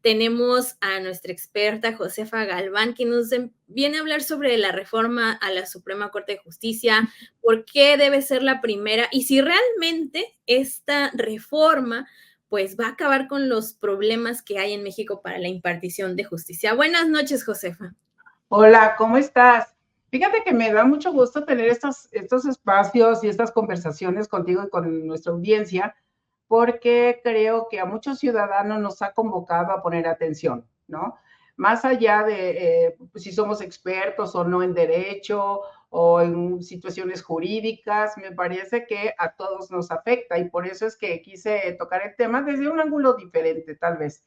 Tenemos a nuestra experta Josefa Galván, que nos viene a hablar sobre la reforma a la Suprema Corte de Justicia, por qué debe ser la primera y si realmente esta reforma pues va a acabar con los problemas que hay en México para la impartición de justicia. Buenas noches, Josefa. Hola, ¿cómo estás? Fíjate que me da mucho gusto tener estos espacios y estas conversaciones contigo y con nuestra audiencia, porque creo que a muchos ciudadanos nos ha convocado a poner atención, ¿no? Más allá de si somos expertos o no en derecho o en situaciones jurídicas, me parece que a todos nos afecta y por eso es que quise tocar el tema desde un ángulo diferente, tal vez.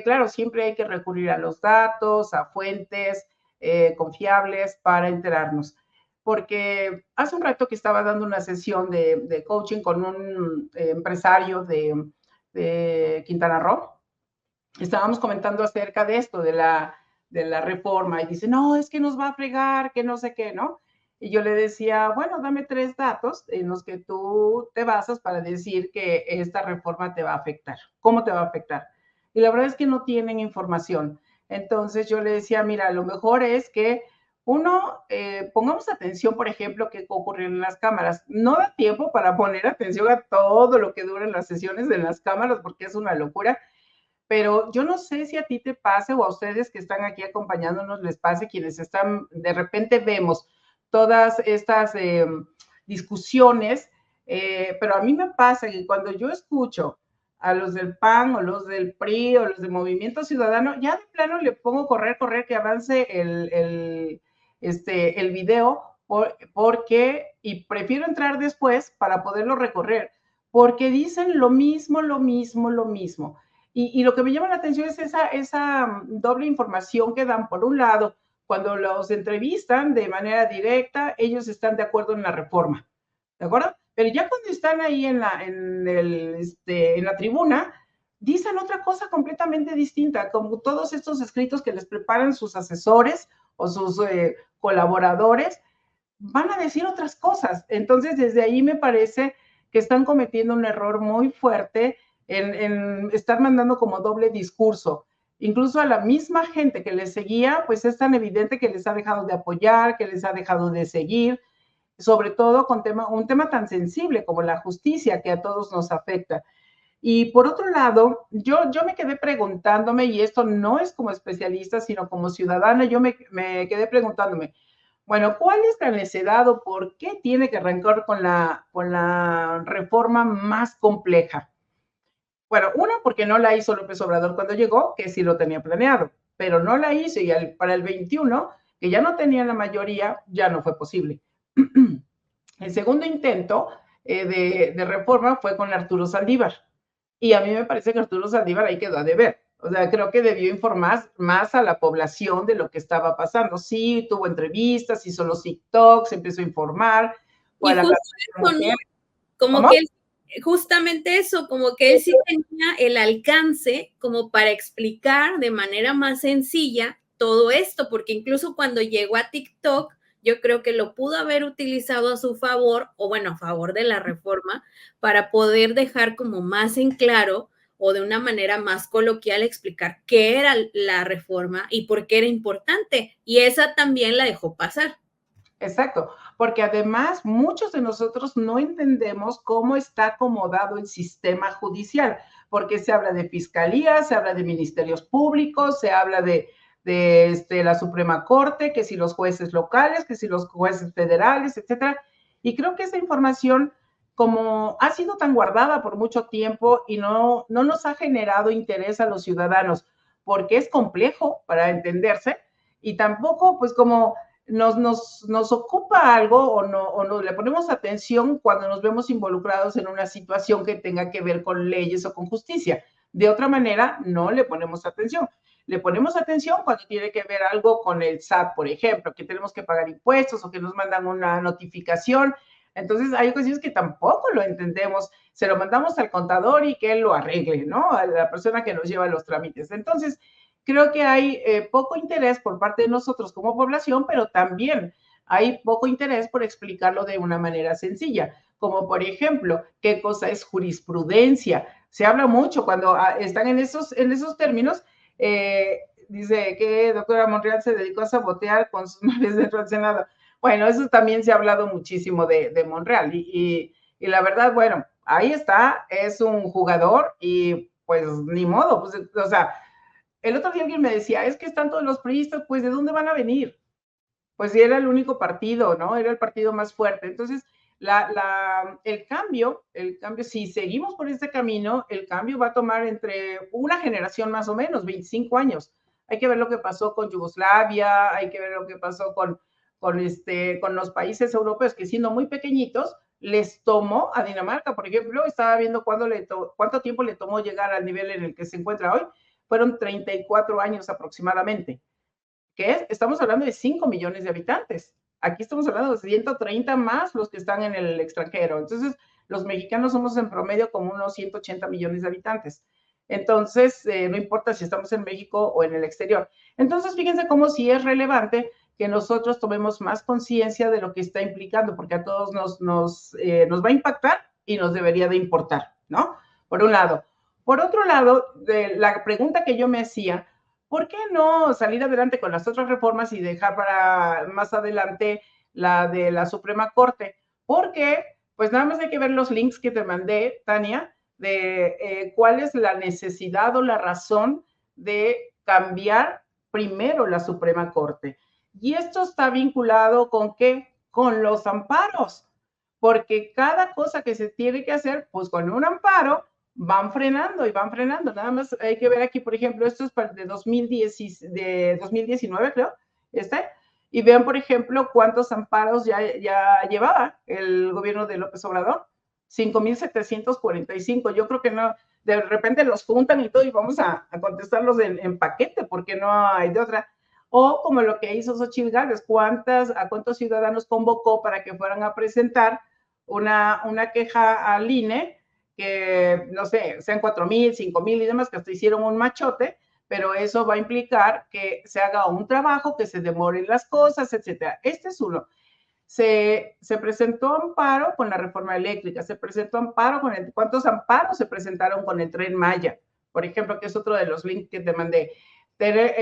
Claro, siempre hay que recurrir a los datos, a fuentes confiables para enterarnos. Porque hace un rato que estaba dando una sesión de coaching con un empresario de Quintana Roo, estábamos comentando acerca de esto, de la reforma, y dice, no, es que nos va a fregar, que no sé qué, ¿no? Y yo le decía, bueno, dame 3 datos en los que tú te basas para decir que esta reforma te va a afectar. ¿Cómo te va a afectar? Y la verdad es que no tienen información. Entonces yo le decía, mira, lo mejor es que uno, pongamos atención, por ejemplo, qué ocurrió en las cámaras. No da tiempo para poner atención a todo lo que duran las sesiones en las cámaras porque es una locura, pero yo no sé si a ti te pase o a ustedes que están aquí acompañándonos les pase, quienes están, de repente vemos todas estas discusiones, pero a mí me pasa que cuando yo escucho a los del PAN o los del PRI o los del Movimiento Ciudadano, ya de plano le pongo correr, que avance el video, porque, y prefiero entrar después para poderlo recorrer, porque dicen lo mismo, lo mismo, lo mismo. Y lo que me llama la atención es esa doble información que dan. Por un lado, cuando los entrevistan de manera directa, ellos están de acuerdo en la reforma, ¿de acuerdo? Pero ya cuando están ahí en la tribuna, dicen otra cosa completamente distinta, como todos estos escritos que les preparan sus asesores o sus colaboradores, van a decir otras cosas. Entonces, desde ahí me parece que están cometiendo un error muy fuerte en estar mandando como doble discurso. Incluso a la misma gente que les seguía, pues es tan evidente que les ha dejado de apoyar, que les ha dejado de seguir, sobre todo con un tema tan sensible como la justicia, que a todos nos afecta. Y por otro lado, yo me quedé preguntándome, y esto no es como especialista, sino como ciudadana, yo me quedé preguntándome, bueno, ¿cuál es la necesidad o por qué tiene que arrancar con la reforma más compleja? Bueno, uno, porque no la hizo López Obrador cuando llegó, que sí lo tenía planeado, pero no la hizo y para el 21, que ya no tenía la mayoría, ya no fue posible. El segundo intento de reforma fue con Arturo Saldívar. Y a mí me parece que Arturo Saldívar ahí quedó a deber. O sea, creo que debió informar más a la población de lo que estaba pasando. Sí, tuvo entrevistas, hizo los TikToks, empezó a informar. Y justo eso, ¿no? Como ¿Cómo? que justamente eso, como que él sí tenía el alcance como para explicar de manera más sencilla todo esto, porque incluso cuando llegó a TikTok, yo creo que lo pudo haber utilizado a su favor, o bueno, a favor de la reforma, para poder dejar como más en claro o de una manera más coloquial explicar qué era la reforma y por qué era importante. Y esa también la dejó pasar. Exacto, porque además muchos de nosotros no entendemos cómo está acomodado el sistema judicial, porque se habla de fiscalía, se habla de ministerios públicos, se habla de la Suprema Corte, que si los jueces locales, que si los jueces federales, etcétera. Y creo que esa información, como ha sido tan guardada por mucho tiempo y no nos ha generado interés a los ciudadanos, porque es complejo para entenderse, y tampoco, pues como nos ocupa algo o no le ponemos atención cuando nos vemos involucrados en una situación que tenga que ver con leyes o con justicia. De otra manera, no le ponemos atención. Le ponemos atención cuando tiene que ver algo con el SAT, por ejemplo, que tenemos que pagar impuestos o que nos mandan una notificación. Entonces, hay ocasiones que tampoco lo entendemos. Se lo mandamos al contador y que él lo arregle, ¿no? A la persona que nos lleva los trámites. Entonces, creo que hay poco interés por parte de nosotros como población, pero también hay poco interés por explicarlo de una manera sencilla, como por ejemplo, qué cosa es jurisprudencia, se habla mucho cuando están en esos términos. Dice que doctora Monreal se dedicó a sabotear con sus naves dentro del Senado. Bueno, eso también se ha hablado muchísimo de Monreal y la verdad, bueno, ahí está, es un jugador y pues ni modo, pues, o sea, el otro día alguien me decía, es que están todos los priistas, pues ¿de dónde van a venir? Pues era el único partido, ¿no? Era el partido más fuerte. Entonces, el cambio, si seguimos por este camino, el cambio va a tomar entre una generación más o menos, 25 años. Hay que ver lo que pasó con Yugoslavia, hay que ver lo que pasó con los países europeos que siendo muy pequeñitos, les tomó a Dinamarca, por ejemplo, estaba viendo cuánto tiempo le tomó llegar al nivel en el que se encuentra hoy, fueron 34 años aproximadamente. Estamos hablando de 5 millones de habitantes. Aquí estamos hablando de 130 más los que están en el extranjero. Entonces, los mexicanos somos en promedio como unos 180 millones de habitantes. Entonces, no importa si estamos en México o en el exterior. Entonces, fíjense cómo sí es relevante que nosotros tomemos más conciencia de lo que está implicando, porque a todos nos va a impactar y nos debería de importar, ¿no? Por un lado. Por otro lado, la pregunta que yo me hacía, ¿por qué no salir adelante con las otras reformas y dejar para más adelante la de la Suprema Corte? Porque, pues nada más hay que ver los links que te mandé, Tania, de cuál es la necesidad o la razón de cambiar primero la Suprema Corte. Y esto está vinculado con qué? Con los amparos, porque cada cosa que se tiene que hacer, pues con un amparo, van frenando y van frenando. Nada más hay que ver aquí, por ejemplo, esto es de 2019, creo, y vean, por ejemplo, cuántos amparos ya llevaba el gobierno de López Obrador. 5,745. Yo creo que no, de repente los juntan y todo y vamos a contestarlos en paquete porque no hay de otra. O como lo que hizo Xochitl Gálvez, a cuántos ciudadanos convocó para que fueran a presentar una queja al INE, que no sé, sean 4,000, 5,000 y demás, que hasta hicieron un machote, pero eso va a implicar que se haga un trabajo, que se demoren las cosas, etcétera. Este es uno. Se presentó amparo con la reforma eléctrica, se presentó amparo ¿cuántos amparos se presentaron con el Tren Maya? Por ejemplo, que es otro de los links que te mandé.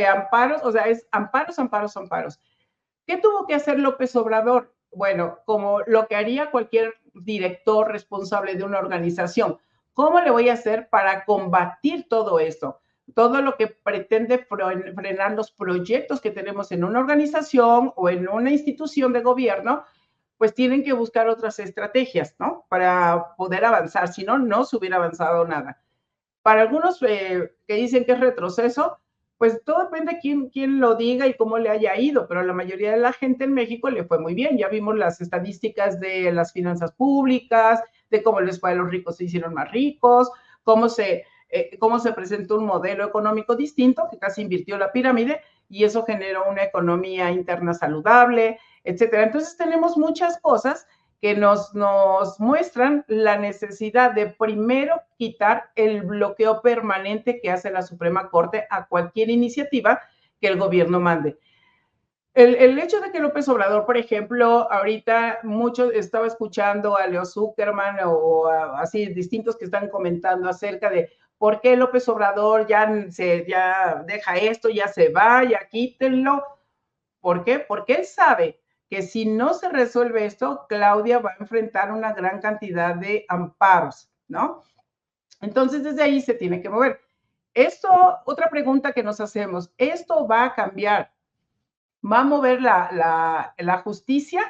Amparos, o sea, es amparos, amparos, amparos. ¿Qué tuvo que hacer López Obrador? Bueno, como lo que haría cualquier director responsable de una organización. ¿Cómo le voy a hacer para combatir todo esto? Todo lo que pretende frenar los proyectos que tenemos en una organización o en una institución de gobierno, pues tienen que buscar otras estrategias, ¿no? Para poder avanzar. Si no, no se hubiera avanzado nada. Para algunos que dicen que es retroceso, pues todo depende de quién lo diga y cómo le haya ido, pero a la mayoría de la gente en México le fue muy bien. Ya vimos las estadísticas de las finanzas públicas, de cómo les fue a los ricos, se hicieron más ricos, cómo se presentó un modelo económico distinto que casi invirtió la pirámide y eso generó una economía interna saludable, etcétera. Entonces tenemos muchas cosas que nos muestran la necesidad de primero quitar el bloqueo permanente que hace la Suprema Corte a cualquier iniciativa que el gobierno mande. El hecho de que López Obrador, por ejemplo, ahorita mucho estaba escuchando a Leo Zuckerman o así distintos que están comentando acerca de por qué López Obrador ya deja esto, ya se va, ya quítenlo. ¿Por qué? Porque él sabe que si no se resuelve esto, Claudia va a enfrentar una gran cantidad de amparos, ¿no? Entonces, desde ahí se tiene que mover. Otra pregunta que nos hacemos, ¿esto va a cambiar? ¿Va a mover la justicia?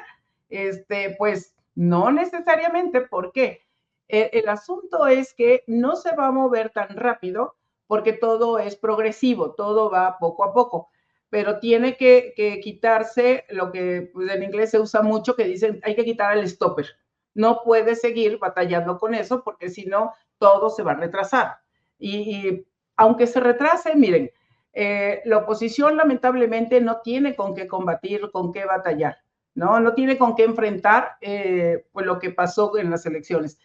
Pues no necesariamente. ¿Por qué? El asunto es que no se va a mover tan rápido porque todo es progresivo, todo va poco a poco, pero tiene que quitarse lo que pues, en inglés se usa mucho, que dicen hay que quitar el stopper. No puede seguir batallando con eso porque si no, todo se va a retrasar. Y aunque se retrase, miren, la oposición lamentablemente no tiene con qué combatir, con qué batallar, ¿no? No tiene con qué enfrentar pues lo que pasó en las elecciones.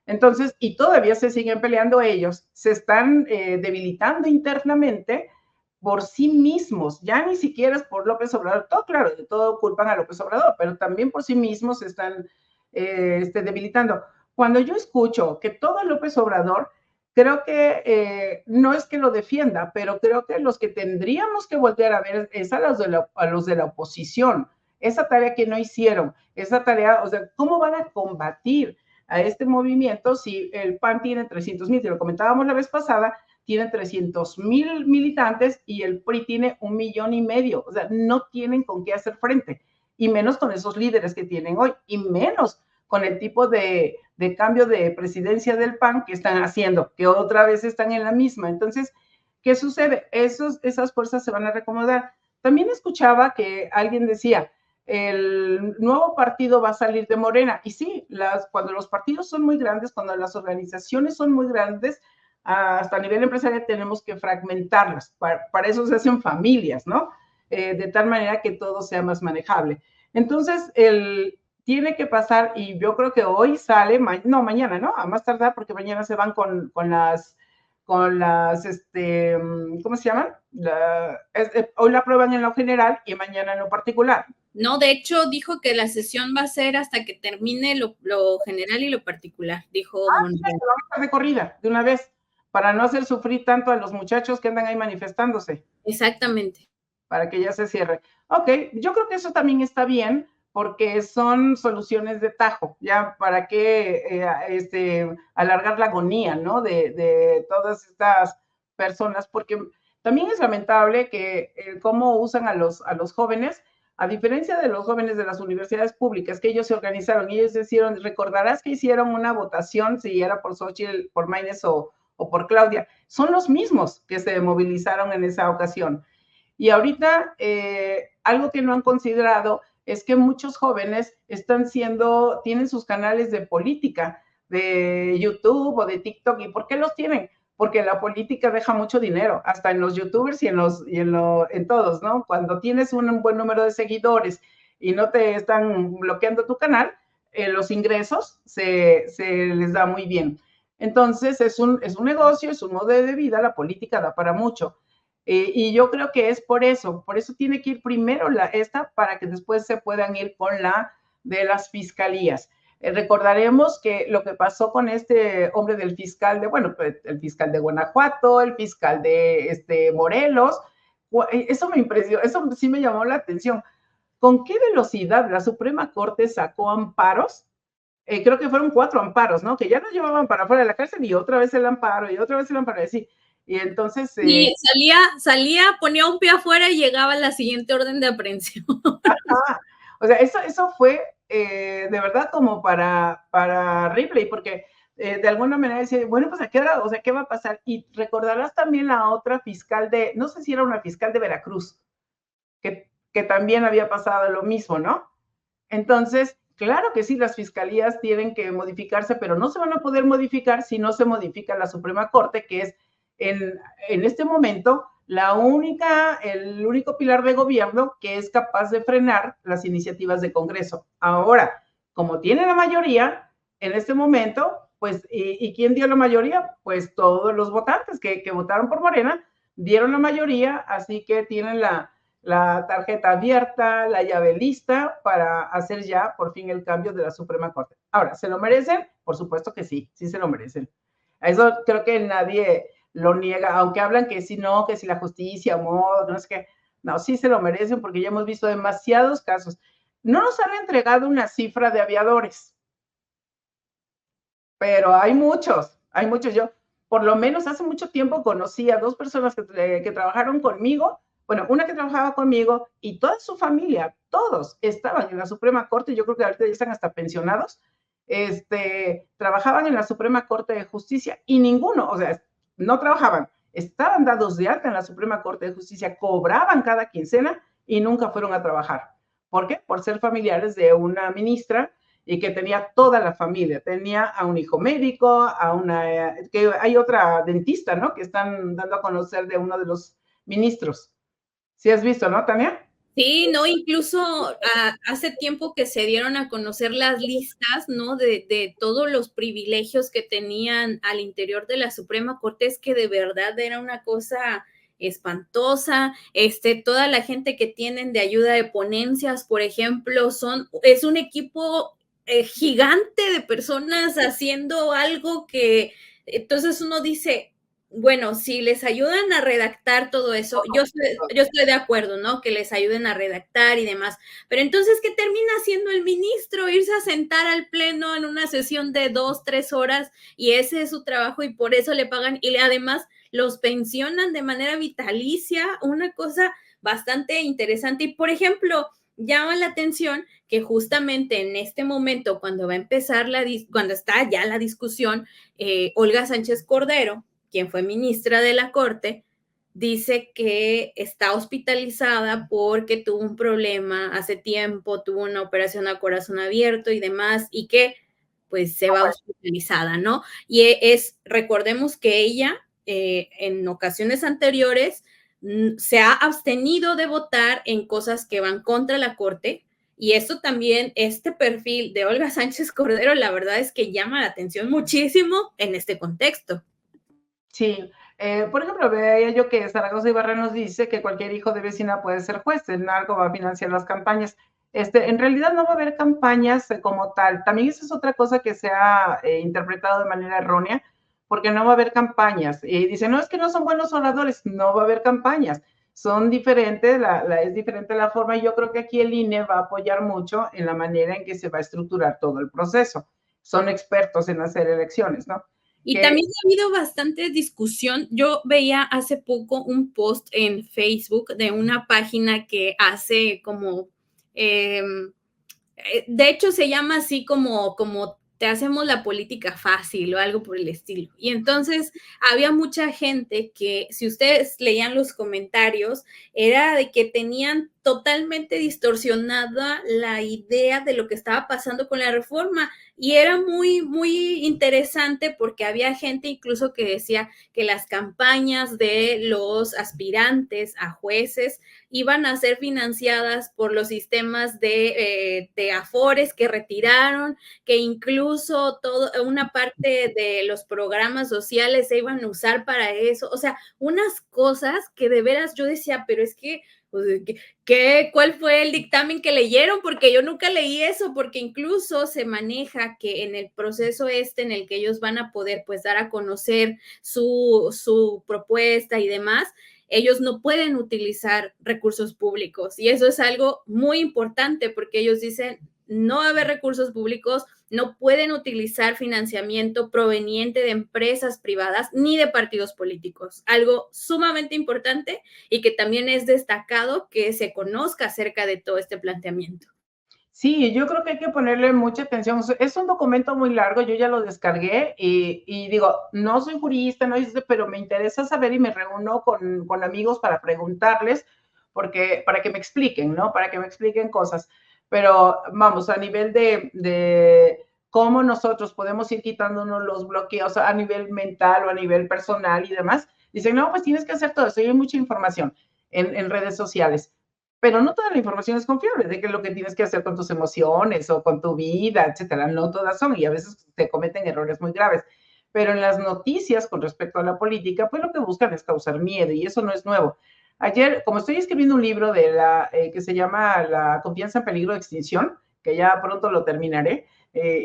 Entonces, y todavía se siguen peleando ellos, se están debilitando internamente por sí mismos, ya ni siquiera es por López Obrador, todo claro, de todo culpan a López Obrador, pero también por sí mismos se están debilitando. Cuando yo escucho que todo López Obrador, creo que no es que lo defienda, pero creo que los que tendríamos que voltear a ver es a los de la oposición, esa tarea que no hicieron, esa tarea, o sea, ¿cómo van a combatir a este movimiento si el PAN tiene 300,000? Te lo comentábamos la vez pasada, tiene 300,000 militantes y el PRI tiene 1,500,000, o sea, no tienen con qué hacer frente, y menos con esos líderes que tienen hoy, y menos con el tipo de cambio de presidencia del PAN que están haciendo, que otra vez están en la misma. Entonces, ¿qué sucede? Esas fuerzas se van a reacomodar. También escuchaba que alguien decía, el nuevo partido va a salir de Morena. Y sí, cuando los partidos son muy grandes, cuando las organizaciones son muy grandes, hasta a nivel empresarial tenemos que fragmentarlas. Para eso se hacen familias, ¿no? De tal manera que todo sea más manejable. Entonces, tiene que pasar, y yo creo que hoy sale, no, mañana, ¿no? A más tardar, porque mañana se van con las, ¿cómo se llaman? Hoy la aprueban en lo general y mañana en lo particular. No, de hecho, dijo que la sesión va a ser hasta que termine lo general y lo particular, dijo Monreal. Sí, vamos a de corrida, de una vez, para no hacer sufrir tanto a los muchachos que andan ahí manifestándose. Exactamente. Para que ya se cierre. Ok, yo creo que eso también está bien, porque son soluciones de tajo, ya para qué alargar la agonía, ¿no? De todas estas personas, porque también es lamentable que cómo usan a los jóvenes, a diferencia de los jóvenes de las universidades públicas, que ellos se organizaron, ellos hicieron, recordarás que hicieron una votación, si era por Xochitl, por Maynes o por Claudia, son los mismos que se movilizaron en esa ocasión. Y ahorita algo que no han considerado es que muchos jóvenes tienen sus canales de política, de YouTube o de TikTok. ¿Y por qué los tienen? Porque la política deja mucho dinero, hasta en los YouTubers y en todos, ¿no? Cuando tienes un buen número de seguidores y no te están bloqueando tu canal, los ingresos se les da muy bien. Entonces, es un negocio, es un modo de vida, la política da para mucho. Y yo creo que es por eso tiene que ir primero esta para que después se puedan ir con la de las fiscalías. Recordaremos que lo que pasó con este hombre del fiscal el fiscal de Guanajuato, el fiscal de Morelos, eso me impresionó, eso sí me llamó la atención. ¿Con qué velocidad la Suprema Corte sacó amparos? Creo que fueron 4 amparos, ¿no? Que ya nos llevaban para afuera de la cárcel y otra vez el amparo y otra vez el amparo, así. Y entonces... Y salía, ponía un pie afuera y llegaba la siguiente orden de aprehensión. Ajá. O sea, eso fue de verdad como para Ripley, porque de alguna manera decía, bueno, pues a qué hora, o sea, ¿qué va a pasar? Y recordarás también la otra fiscal no sé si era una fiscal de Veracruz, que también había pasado lo mismo, ¿no? Entonces, claro que sí, las fiscalías tienen que modificarse, pero no se van a poder modificar si no se modifica la Suprema Corte, que es en este momento el único pilar de gobierno que es capaz de frenar las iniciativas de Congreso. Ahora, como tiene la mayoría en este momento, pues, ¿y quién dio la mayoría? Pues todos los votantes que votaron por Morena dieron la mayoría, así que tienen la tarjeta abierta, la llave lista para hacer ya por fin el cambio de la Suprema Corte. Ahora, ¿se lo merecen? Por supuesto que sí, sí se lo merecen. A eso creo que nadie lo niega, aunque hablan que si no, que si la justicia, amor, no sé qué. No, sí se lo merecen porque ya hemos visto demasiados casos. No nos han entregado una cifra de aviadores, pero hay muchos. Yo, por lo menos hace mucho tiempo, conocí a 2 personas que trabajaron conmigo. Bueno, una que trabajaba conmigo y toda su familia, todos estaban en la Suprema Corte. Yo creo que ahorita ya están hasta pensionados. Trabajaban en la Suprema Corte de Justicia y ninguno, o sea, no trabajaban, estaban dados de alta en la Suprema Corte de Justicia, cobraban cada quincena y nunca fueron a trabajar. ¿Por qué? Por ser familiares de una ministra y que tenía toda la familia, tenía a un hijo médico, que hay otra dentista, ¿no? Que están dando a conocer de uno de los ministros. ¿Sí has visto, no, Tania? Sí, no, incluso hace tiempo que se dieron a conocer las listas, ¿no? De todos los privilegios que tenían al interior de la Suprema Corte, es que de verdad era una cosa espantosa. Toda la gente que tienen de ayuda de ponencias, por ejemplo, es un equipo gigante de personas haciendo algo que Entonces uno dice, bueno, si les ayudan a redactar todo eso, yo estoy de acuerdo, ¿no? Que les ayuden a redactar y demás. Pero entonces, ¿qué termina haciendo el ministro? Irse a sentar al pleno en una sesión de 2, 3 horas y ese es su trabajo y por eso le pagan y además los pensionan de manera vitalicia, una cosa bastante interesante. Y por ejemplo, llama la atención que justamente en este momento, cuando va a empezar cuando está ya la discusión, Olga Sánchez Cordero, quien fue ministra de la Corte, dice que está hospitalizada porque tuvo un problema hace tiempo, tuvo una operación a corazón abierto y demás, y que pues se va hospitalizada, ¿no? Y recordemos que ella en ocasiones anteriores se ha abstenido de votar en cosas que van contra la Corte, y eso también, este perfil de Olga Sánchez Cordero, la verdad es que llama la atención muchísimo en este contexto. Sí, por ejemplo, veía yo que Zaragoza Ibarra nos dice que cualquier hijo de vecina puede ser juez, el narco va a financiar las campañas. En realidad no va a haber campañas como tal. También esa es otra cosa que se ha interpretado de manera errónea, porque no va a haber campañas. Y dice, no, es que no son buenos oradores, no va a haber campañas. Son diferentes, es diferente la forma y yo creo que aquí el INE va a apoyar mucho en la manera en que se va a estructurar todo el proceso. Son expertos en hacer elecciones, ¿no? Y también ha habido bastante discusión. Yo veía hace poco un post en Facebook de una página que hace como, de hecho se llama así como te hacemos la política fácil o algo por el estilo. Y entonces había mucha gente que, si ustedes leían los comentarios, era de que tenían totalmente distorsionada la idea de lo que estaba pasando con la reforma. Y era muy, muy interesante porque había gente incluso que decía que las campañas de los aspirantes a jueces iban a ser financiadas por los sistemas de afores que retiraron, que incluso una parte de los programas sociales se iban a usar para eso. O sea, unas cosas que de veras yo decía, pero es que ¿cuál fue el dictamen que leyeron? Porque yo nunca leí eso, porque incluso se maneja que en el proceso en el que ellos van a poder pues dar a conocer su propuesta y demás, ellos no pueden utilizar recursos públicos y eso es algo muy importante porque ellos dicen no va a haber recursos públicos, no pueden utilizar financiamiento proveniente de empresas privadas ni de partidos políticos. Algo sumamente importante y que también es destacado que se conozca acerca de todo este planteamiento. Sí, yo creo que hay que ponerle mucha atención. Es un documento muy largo, yo ya lo descargué y digo, no soy jurista, no dice, pero me interesa saber y me reúno con amigos para preguntarles, porque, para que me expliquen, ¿no? Para que me expliquen cosas. Pero vamos, a nivel de cómo nosotros podemos ir quitándonos los bloqueos a nivel mental o a nivel personal y demás, dicen, no, pues tienes que hacer todo eso. Y hay mucha información en redes sociales, pero no toda la información es confiable, de qué es lo que tienes que hacer con tus emociones o con tu vida, etcétera. No todas son y a veces se cometen errores muy graves. Pero en las noticias con respecto a la política, pues lo que buscan es causar miedo y eso no es nuevo. Ayer, como estoy escribiendo un libro que se llama La confianza en peligro de extinción, que ya pronto lo terminaré,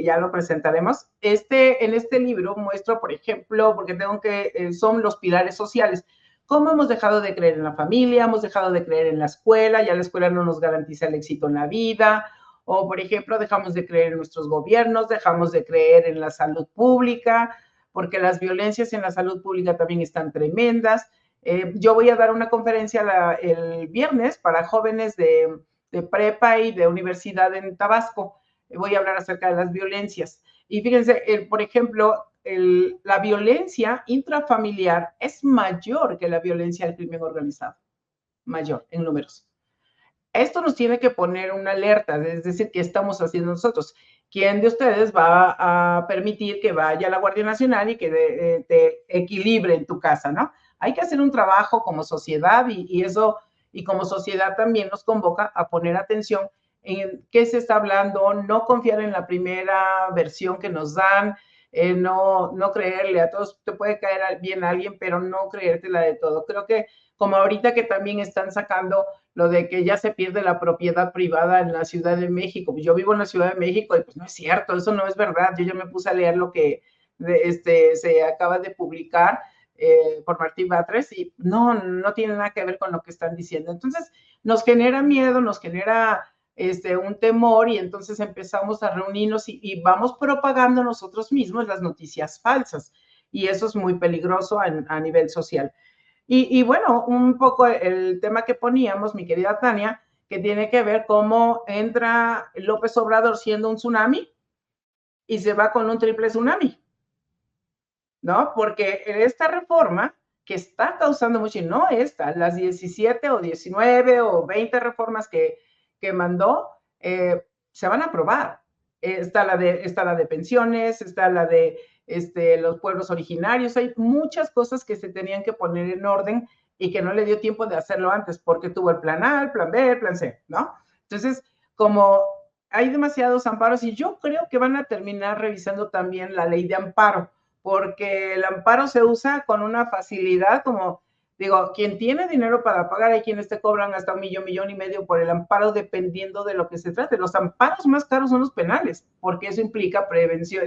ya lo presentaremos. En este libro muestro, por ejemplo, porque son los pilares sociales, cómo hemos dejado de creer en la familia, hemos dejado de creer en la escuela, ya la escuela no nos garantiza el éxito en la vida, o por ejemplo, dejamos de creer en nuestros gobiernos, dejamos de creer en la salud pública, porque las violencias en la salud pública también están tremendas. Yo voy a dar una conferencia el viernes para jóvenes de prepa y de universidad en Tabasco. Voy a hablar acerca de las violencias. Y fíjense, por ejemplo, la violencia intrafamiliar es mayor que la violencia del crimen organizado, mayor en números. Esto nos tiene que poner una alerta, es decir, ¿qué estamos haciendo nosotros? ¿Quién de ustedes va a permitir que vaya la Guardia Nacional y que te equilibre en tu casa, ¿no? Hay que hacer un trabajo como sociedad y como sociedad también nos convoca a poner atención en qué se está hablando, no confiar en la primera versión que nos dan, no creerle a todos, te puede caer bien a alguien, pero no creértela de todo. Creo que como ahorita que también están sacando lo de que ya se pierde la propiedad privada en la Ciudad de México. Yo vivo en la Ciudad de México y pues no es cierto, eso no es verdad. Yo ya me puse a leer se acaba de publicar por Martí Batres y no tiene nada que ver con lo que están diciendo. Entonces, nos genera miedo, nos genera un temor y entonces empezamos a reunirnos y vamos propagando nosotros mismos las noticias falsas y eso es muy peligroso a nivel social. Y bueno, un poco el tema que poníamos, mi querida Tania, que tiene que ver cómo entra López Obrador siendo un tsunami y se va con un triple tsunami, ¿no? Porque esta reforma que está causando mucho, y no esta, las 17 o 19 o 20 reformas que mandó, se van a aprobar. Está la de pensiones, está la de los pueblos originarios, hay muchas cosas que se tenían que poner en orden y que no le dio tiempo de hacerlo antes porque tuvo el plan A, el plan B, el plan C, ¿no? Entonces, como hay demasiados amparos y yo creo que van a terminar revisando también la ley de amparo, porque el amparo se usa con una facilidad como, digo, quien tiene dinero para pagar, hay quienes te cobran hasta 1,5 millones por el amparo, dependiendo de lo que se trate. Los amparos más caros son los penales, porque eso implica prevención,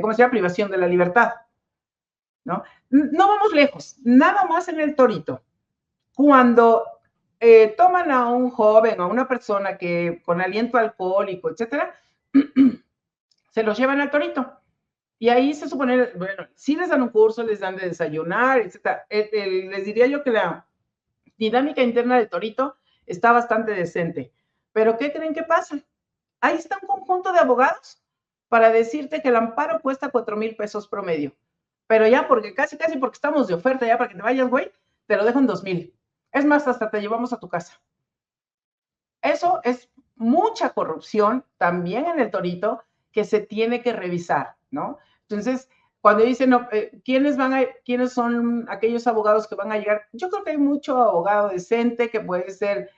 ¿cómo se llama? Privación de la libertad, ¿no? No vamos lejos, nada más en el Torito. Cuando toman a un joven, a una persona que con aliento alcohólico, etcétera, se los llevan al Torito. Y ahí se supone, bueno, sí les dan un curso, les dan de desayunar, etcétera. Les diría yo que la dinámica interna del Torito está bastante decente. Pero ¿qué creen que pasa? Ahí está un conjunto de abogados para decirte que el amparo cuesta 4,000 pesos promedio. Pero ya porque casi porque estamos de oferta, ya para que te vayas, güey, te lo dejo en 2,000. Es más, hasta te llevamos a tu casa. Eso es mucha corrupción también en el Torito que se tiene que revisar, ¿no? Entonces, cuando dicen, no, ¿quiénes son aquellos abogados que van a llegar? Yo creo que hay mucho abogado decente que puede ser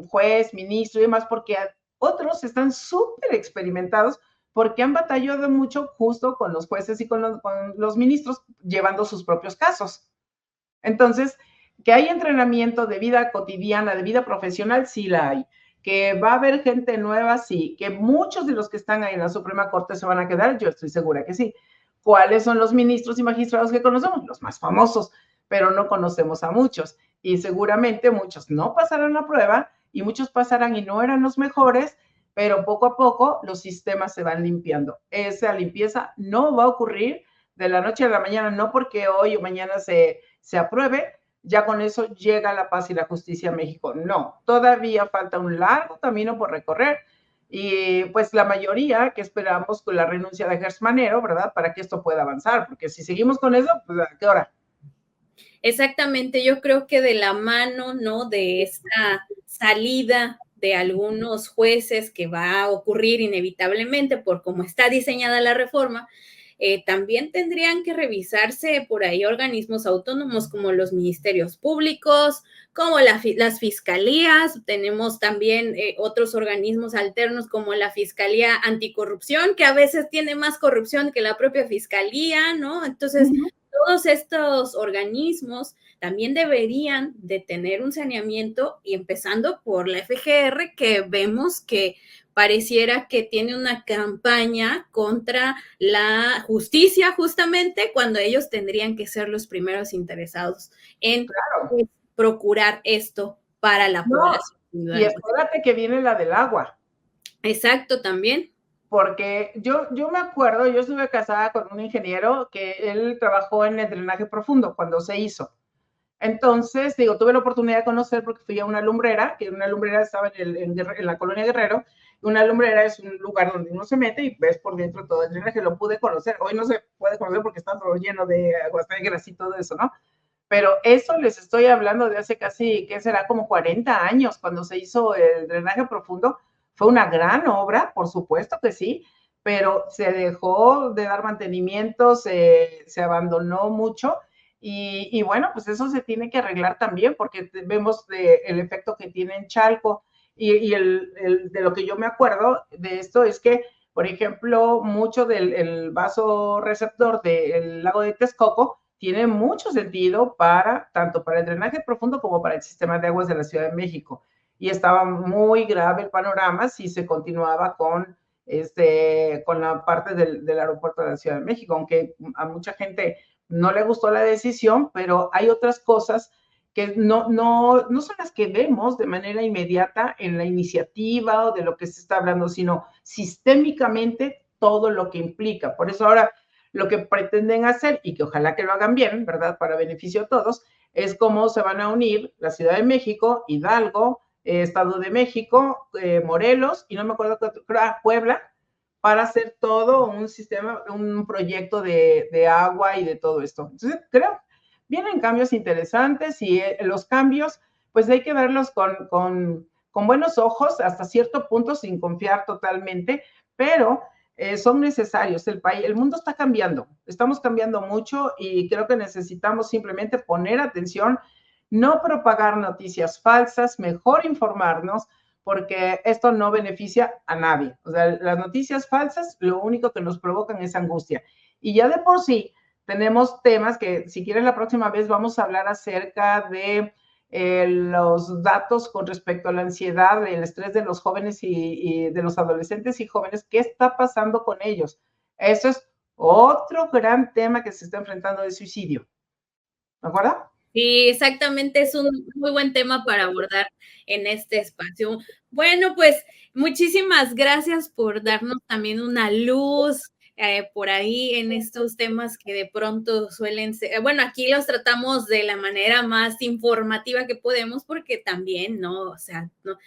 juez, ministro y demás, porque otros están súper experimentados porque han batallado mucho justo con los jueces y con los ministros llevando sus propios casos. Entonces, que hay entrenamiento de vida cotidiana, de vida profesional, sí la hay. Que va a haber gente nueva, sí. Que muchos de los que están ahí en la Suprema Corte se van a quedar, yo estoy segura que sí. ¿Cuáles son los ministros y magistrados que conocemos? Los más famosos, pero no conocemos a muchos. Y seguramente muchos no pasarán la prueba y muchos pasarán y no eran los mejores, pero poco a poco los sistemas se van limpiando. Esa limpieza no va a ocurrir de la noche a la mañana, no porque hoy o mañana se apruebe, ya con eso llega la paz y la justicia a México. No, todavía falta un largo camino por recorrer y pues la mayoría que esperamos con la renuncia de Gertz Manero, ¿verdad? Para que esto pueda avanzar, porque si seguimos con eso, pues ¿a qué hora? Exactamente, yo creo que de la mano, ¿no? De esta salida de algunos jueces que va a ocurrir inevitablemente por cómo está diseñada la reforma, también tendrían que revisarse por ahí organismos autónomos como los ministerios públicos, como las fiscalías. Tenemos también otros organismos alternos como la Fiscalía Anticorrupción, que a veces tiene más corrupción que la propia fiscalía, ¿no? Entonces, todos estos organismos también deberían de tener un saneamiento y empezando por la FGR, que vemos que pareciera que tiene una campaña contra la justicia justamente cuando ellos tendrían que ser los primeros interesados en claro. procurar esto para la población. Y espérate que viene la del agua. Exacto, también. Porque yo me acuerdo, yo estuve casada con un ingeniero que él trabajó en el drenaje profundo cuando se hizo. Entonces, digo, tuve la oportunidad de conocer porque fui a una lumbrera, que una lumbrera estaba en la colonia Guerrero. Una lumbrera es un lugar donde uno se mete y ves por dentro todo el drenaje, lo pude conocer. Hoy no se puede conocer porque está todo lleno de aguas negras y todo eso, ¿no? Pero eso les estoy hablando de hace casi, ¿qué será? Como 40 años, cuando se hizo el drenaje profundo. Fue una gran obra, por supuesto que sí, pero se dejó de dar mantenimiento, se abandonó mucho y bueno, pues eso se tiene que arreglar también porque vemos el efecto que tiene en Chalco y de lo que yo me acuerdo de esto es que, por ejemplo, mucho del vaso receptor del lago de Texcoco tiene mucho sentido tanto para el drenaje profundo como para el sistema de aguas de la Ciudad de México. Y estaba muy grave el panorama si se continuaba con con la parte del aeropuerto de la Ciudad de México, aunque a mucha gente no le gustó la decisión, pero hay otras cosas que no son las que vemos de manera inmediata en la iniciativa o de lo que se está hablando, sino sistémicamente todo lo que implica. Por eso ahora lo que pretenden hacer, y que ojalá que lo hagan bien, ¿verdad? Para beneficio de todos, es cómo se van a unir la Ciudad de México, Hidalgo, Estado de México, Morelos, y no me acuerdo, Puebla, para hacer todo un sistema, un proyecto de agua y de todo esto. Entonces, creo, vienen cambios interesantes y los cambios, pues hay que verlos con buenos ojos, hasta cierto punto, sin confiar totalmente, pero son necesarios. El mundo está cambiando, estamos cambiando mucho y creo que necesitamos simplemente poner atención, no propagar noticias falsas, mejor informarnos, porque esto no beneficia a nadie. O sea, las noticias falsas lo único que nos provocan es angustia. Y ya de por sí tenemos temas que, si quieres, la próxima vez vamos a hablar acerca de los datos con respecto a la ansiedad, el estrés de los jóvenes y de los adolescentes y jóvenes, qué está pasando con ellos. Eso es otro gran tema que se está enfrentando de suicidio. ¿De acuerdo? Sí, exactamente, es un muy buen tema para abordar en este espacio. Bueno, pues muchísimas gracias por darnos también una luz por ahí en estos temas que de pronto suelen ser, bueno, aquí los tratamos de la manera más informativa que podemos porque también, ¿no? O sea, no,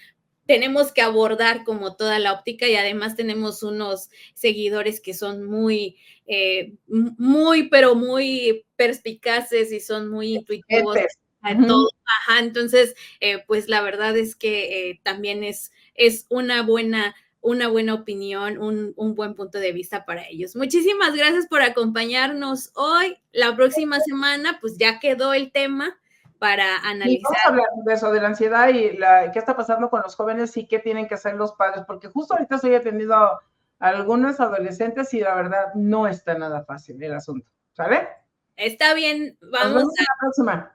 tenemos que abordar como toda la óptica y además tenemos unos seguidores que son pero muy perspicaces y son muy intuitivos a todo. Ajá, entonces, pues la verdad es que también es una buena opinión, un buen punto de vista para ellos. Muchísimas gracias por acompañarnos hoy. La próxima semana, pues ya quedó el tema para Y vamos analizar. a hablar de eso, de la ansiedad y qué está pasando con los jóvenes y qué tienen que hacer los padres, porque justo ahorita estoy atendiendo a algunos adolescentes y la verdad no está nada fácil el asunto. ¿Sale? Está bien, Nos vamos vemos en la próxima.